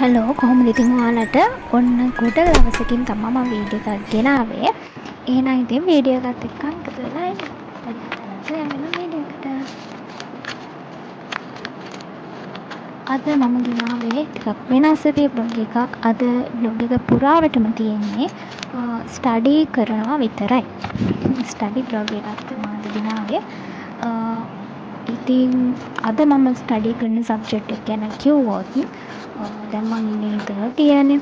Hello කොහොමද ඉතින් ඔයාලට ඔන්න ගොඩ දවසකින් තමයි මම වීඩියෝ එකක් ගෙනාවේ. එහෙනම් ඉතින් වීඩියෝ එකත් එක්ක එකතු වෙලා ඉන්න. දැන් වෙන වීඩියෝ එකට අද මම ගෙනාවේ ටිකක් වෙනස් විදිහේ බ්ලොග් එකක්. අද බ්ලොග් එක පුරාවටම තියෙන්නේ ස්ටඩි කරනවා විතරයි. ස්ටඩි බ්ලොග් එකක් තමයි අද ගෙනාවේ. ඉතින් අද මම ස්ටඩි කරන සබ්ජෙක්ට් එක ගැන කිව්වොත් දැන් මම ඉන්නේ තර්ඩ් ඉයර්නේ.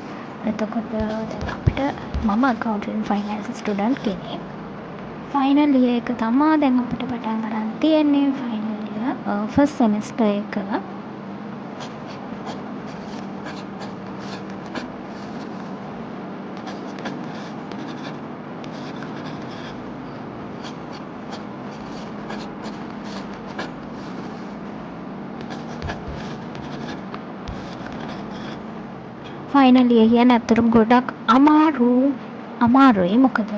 එතකොට දැන් අපිට මම accounting finance ස්ටුඩන්ට් කෙනෙක්. ෆයිනල් ඉයර් එක තමයි දැන් අපිට පටන් ගන්න තියෙන්නේ. ෆයිනල් ඉයර් ෆස්ට් සෙමස්ටර් එක. ෆයිනල් ඉයර් කියන්නේ ඇත්තටම ගොඩක් අමාරුයි. මොකද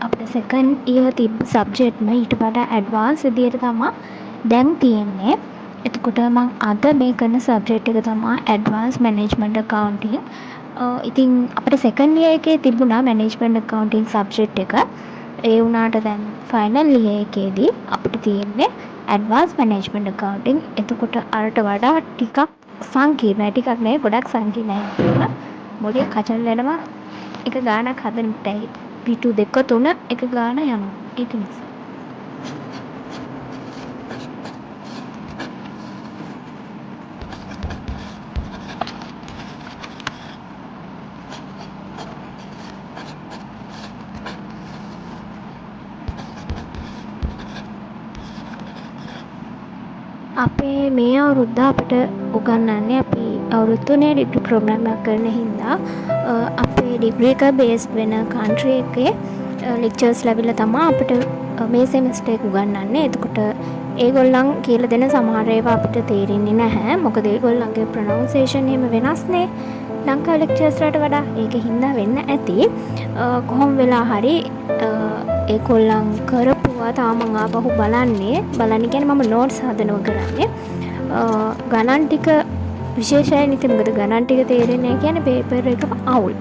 අපිට සෙකන්ඩ් ඉයර් තිබ්බ සබ්ජෙක්ට්ම ඊට වඩා ඇඩ්වාන්ස් විදියට තමයි දැන් තියෙන්නේ. එතකොට මම අද මේ කරන සබ්ජෙක්ට් එක තමයි ඇඩ්වාන්ස් මැනේජ්මන්ට් accounting. ඉතින් අපිට සෙකන්ඩ් ඉයර් එකේ තිබුණා මැනේජ්මන්ට් accounting සබ්ජෙක්ට් එක. ඒ වුණාට දැන් ෆයිනල් ඉයර් එකේදී අපිට තියෙන්නේ ඇඩ්වාන්ස් මැනේජ්මන්ට් accounting. එතකොට අරට වඩා ටිකක් සංකීර්ණයි. ටිකක් නෙවෙයි ගොඩක් සංකීර්ණයි. මොලේ කචල් වෙනවා. එක ගානක් හදන්න පිටු දෙක තුන එක ගාන යනවා. ඒක නිසා. අපේ මේ අවුරුද්ද අපිට උගන්වන්නේ අපි අවුරුදු 3 ඩිග්‍රී ප්‍රෝග්‍රෑම් එකක් කරන හින්දා අපේ ඩිග්‍රී එක බේස් වෙන කන්ට්‍රි එකේ ලෙක්චර්ස් ලැබිලා තමයි අපිට මේ සෙමස්ටර් එක උගන්වන්නේ. එතකොට ඒගොල්ලන් කියලා දෙන සමහර ඒවා අපිට තේරෙන්නේ නැහැ. මොකද ඒගොල්ලන්ගේ ප්‍රොනවුන්සියේෂන් එහෙම වෙනස්නේ. ලංකාවේ ලෙක්චර්ස්ලාට වඩා. ඒක හින්දා වෙන්න ඇති. කොහොම වෙලා හරි ඒගොල්ලන් කරපුවා තාම මම ආපහු බලන්නේ කියන්නේ මම නෝට්ස් හදනවා කරන්නේ. ගණන් ටික විශේෂයි නෙති. මොකද ගණන් ටික තේරෙන්නේ නැහැ කියන්නේ පේපර් එකම අවුල්.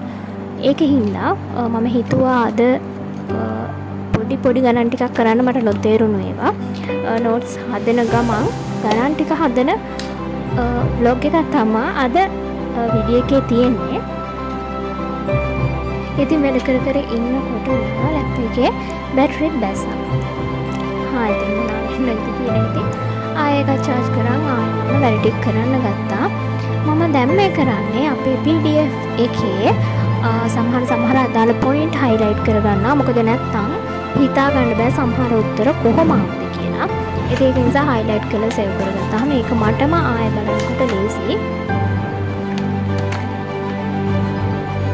ඒක හින්දා මම හිතුවා අද පොඩි ගණන් ටිකක් කරන්න මට නොතේරුණු ඒවා. නෝට්ස් හදන ගමන් ගණන් ටික හදන බ්ලොග් එකක් තමයි අද වීඩියෝ එකේ තියෙන්නේ. ඉතින් වැඩ කර ඉන්නකොට ලැප්ටොප් එකේ බැටරිය බැස්සා. ඉතින් මොනවා වෙන්නද කියලා ඉතින් ආයෙ එක charge කරන් ආයෙ මම වැඩ ටික කරන්න ගත්තා. මම දැන් මේ කරන්නේ අපේ PDF එකේ සමහර අදාළ point highlight කරගන්නවා. මොකද නැත්තම් හිතා ගන්න බෑ සමහර උත්තර කොහොම ආවද කියලා. ඒක නිසා highlight කරලා save කරගත්තාම මේක මටම ආයෙ බලනකොට ලේසි.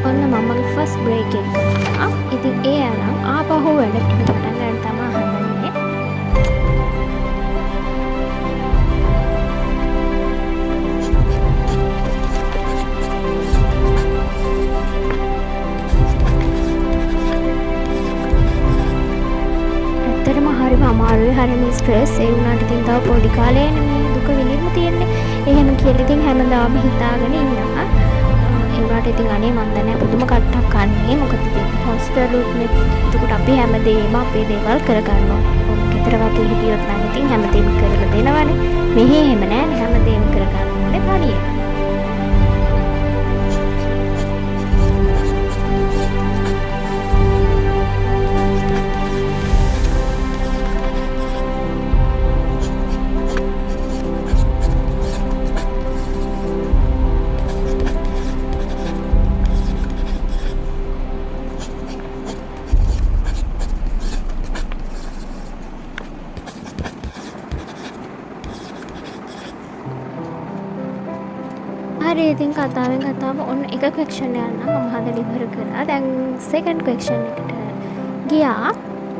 ඔන්න මමගේ ෆස්ට් බ්‍රේක් එක කරා. ඉතින් ඒ අරන් ආපහු වැඩ ටික පටන් ගන්න තමයි හදන්නේ. ඇත්තටම හරිම අමාරුයි. හරිම ස්ට්‍රෙස්. ඒ වුණාට ඉතින් තව පොඩි කාලයනේ මේ දුක විඳින්න තියෙන්නේ. එහෙම කියලා ඉතින් හැමදාම හිතාගෙන ඉන්නවා. ඒවට ඉතින් අනේ මන් දන්නේ පුදුම කට්ටක් කන්නේ. මොකද ඉතින් හොස්පිටල් උත්නේ. එතකොට අපි හැමදේම අපේ දේවල් කරගන්නවා. ගෙදර වගේ හිටියොත් නම් ඉතින් හැමදේම කරලා දෙනවනේ. මෙහෙ එහෙම නෑනේ. හැමදේම කරගන්න ඕනේ තනියම. හරි ඉතින් කතාව ඔන්න එක ක්වෙස්චන් එකක් නම් මම හදලා ඉවර කරා. දැන් සෙකන්ඩ් ක්වෙස්චන් එකට ගියා.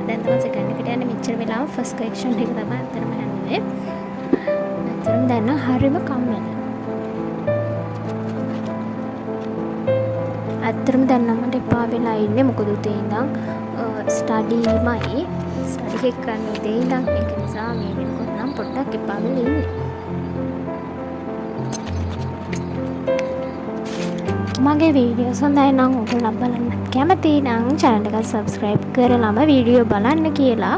දැන් තමයි සෙකන්ඩ් එකට යන්නේ. මෙච්චර වෙලාව ෆස්ට් ක්වෙස්චන් එක තමයි අතරම යන්නේ. ඇත්තටම දැන් නම් හරිම කම්මැලි. ඇත්තටම දැන් නම් මට එපා වෙලා ඉන්නේ. මොකද උදේ ඉඳන් ස්ටඩි එක කරන උදේ ඉඳන් ඒක නිසා මේ වෙනකොට නම් පොඩ්ඩක් එපා වෙලා ඉන්නේ. මගේ වීඩියෝස් හොඳයි නම් ඔයගොල්ලෝ බලන්න කැමති නම් channel එක subscribe කරලාම වීඩියෝ බලන්න කියලා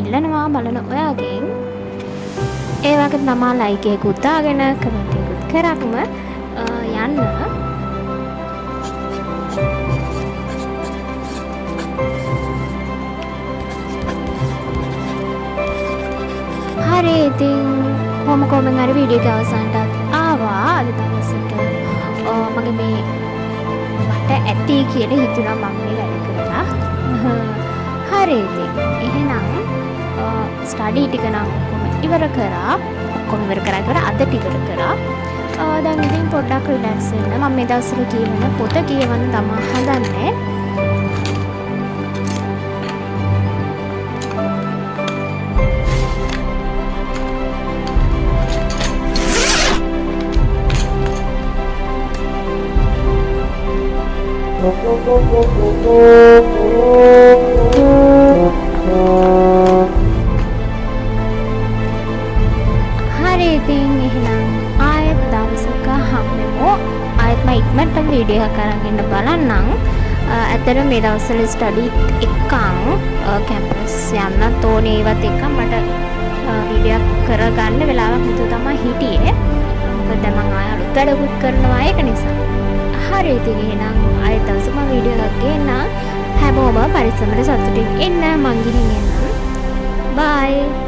ඉල්ලනවා බලන ඔයාගෙන්. ඒ වගේ තමයි like එකකුත් දාගෙන comment එකකුත් කරාම යන්න. හරි ඉතින් කොහොම හරි වීඩියෝ එක අවසන්ට ආවා. අද දවසට මගේ මේ මට ඇති කියලා හිතුණා මම මේ වැඩ කරලා. හරි ඉතින් එහෙනම් ස්ටඩි ටික නම් ඔක්කොම ඉවර කරා. අදට ඉවර කරා. දැන් ඉතින් පොඩ්ඩක් රිලැක්ස් වෙන්න. මම මේ දවස්වල කියවන පොත කියවන්න තමයි හදන්නේ. හරි ඉතින් එහෙනම් ආයෙත් දවසක හම්බෙමු. ආයෙත් මම ඉක්මනට වීඩියෝ එකක් අරන් බලන්නම්. ඇත්තට මේ දවස්වල ස්ටඩි එකක් කැම්පස් යන්නත් ඕනේ. ඒවත් එක්ක මට වීඩියෝ කරගන්න වෙලාවක් නැතුව තමයි හිටියේ. මොකද දැන් මම ආයෙ අලුත් වැඩකුත් කරනවා ඒක නිසා. හරි ඉතින් එහෙනම් ආයෙත් දවසක මම වීඩියෝ එකක් ගේන්නම්. හැමෝම පරිස්සමට සතුටින් ඉන්න. මං ගිහින් එන්නම්. බයි.